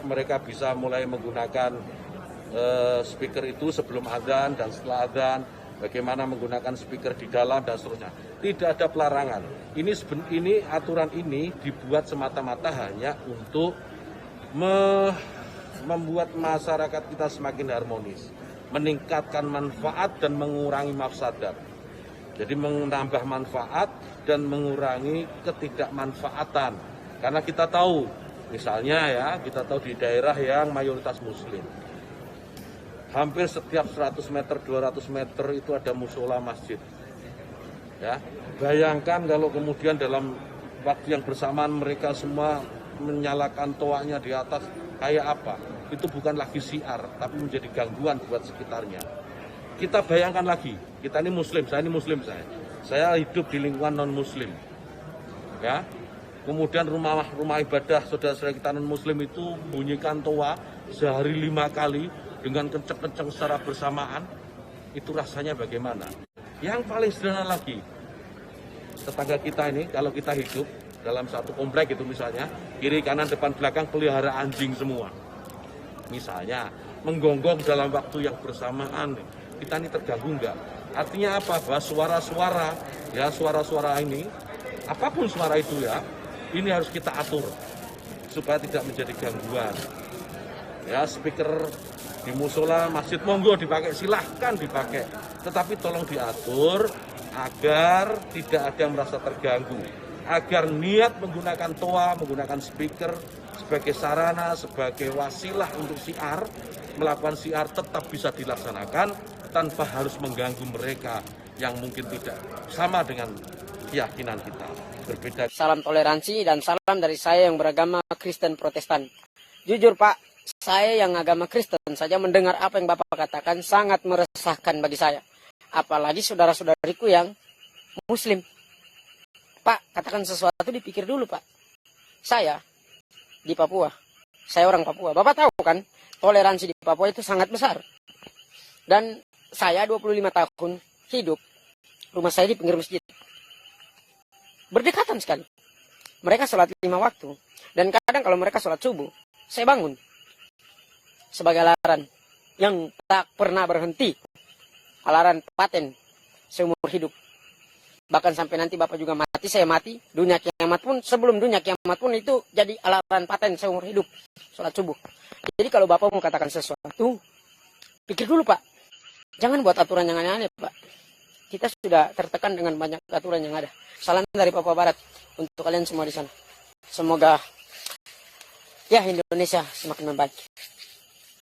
mereka bisa mulai menggunakan speaker itu sebelum adzan dan setelah adzan, bagaimana menggunakan speaker di dalam dan seterusnya. Tidak ada pelarangan. Ini aturan ini dibuat semata-mata hanya untuk membuat masyarakat kita semakin harmonis, meningkatkan manfaat dan mengurangi mafsadat. Jadi menambah manfaat dan mengurangi ketidakmanfaatan. Karena kita tahu, misalnya ya, kita tahu di daerah yang mayoritas muslim, hampir setiap 100 meter, 200 meter itu ada musola masjid. Ya, bayangkan kalau kemudian dalam waktu yang bersamaan mereka semua menyalakan toanya di atas, kayak apa? Itu bukan lagi syiar, tapi menjadi gangguan buat sekitarnya. Kita bayangkan lagi, kita ini muslim, saya hidup di lingkungan non muslim. Ya. Kemudian rumah ibadah saudara-saudara kita non muslim itu bunyikan toa sehari 5 kali dengan kenceng-kenceng secara bersamaan. Itu rasanya bagaimana? Yang paling sederhana lagi, tetangga kita ini kalau kita hidup dalam satu komplek itu misalnya, kiri kanan depan belakang pelihara anjing semua. Misalnya menggonggong dalam waktu yang bersamaan, kita ini terganggu enggak? Artinya apa? Bahwa suara-suara ini, apapun suara itu ya, ini harus kita atur supaya tidak menjadi gangguan. Ya, speaker di musola masjid monggo dipakai, silahkan dipakai, tetapi tolong diatur agar tidak ada yang merasa terganggu, agar niat menggunakan toa, menggunakan speaker sebagai sarana, sebagai wasilah untuk syiar, melakukan syiar tetap bisa dilaksanakan tanpa harus mengganggu mereka yang mungkin tidak sama dengan keyakinan kita, berbeda. Salam toleransi dan salam dari saya yang beragama Kristen Protestan. Jujur Pak, saya yang agama Kristen saja mendengar apa yang Bapak katakan sangat meresahkan bagi saya. Apalagi saudara-saudariku yang Muslim. Pak, katakan sesuatu dipikir dulu Pak. Saya di Papua, saya orang Papua. Bapak tahu kan, toleransi di Papua itu sangat besar. Dan saya 25 tahun hidup, rumah saya di pinggir masjid. Berdekatan sekali. Mereka sholat 5 waktu. Dan kadang kalau mereka sholat subuh, saya bangun. Sebagai alarm yang tak pernah berhenti. Alarm paten seumur hidup. Bahkan sampai nanti Bapak juga mati, saya mati. Dunia kiamat pun, sebelum dunia kiamat pun itu jadi alarm paten seumur hidup. Sholat subuh. Jadi kalau Bapak mau katakan sesuatu, pikir dulu Pak. Jangan buat aturan yang aneh-aneh Pak. Kita sudah tertekan dengan banyak aturan yang ada. Salam dari Papua Barat untuk kalian semua di sana. Semoga ya Indonesia semakin membaik.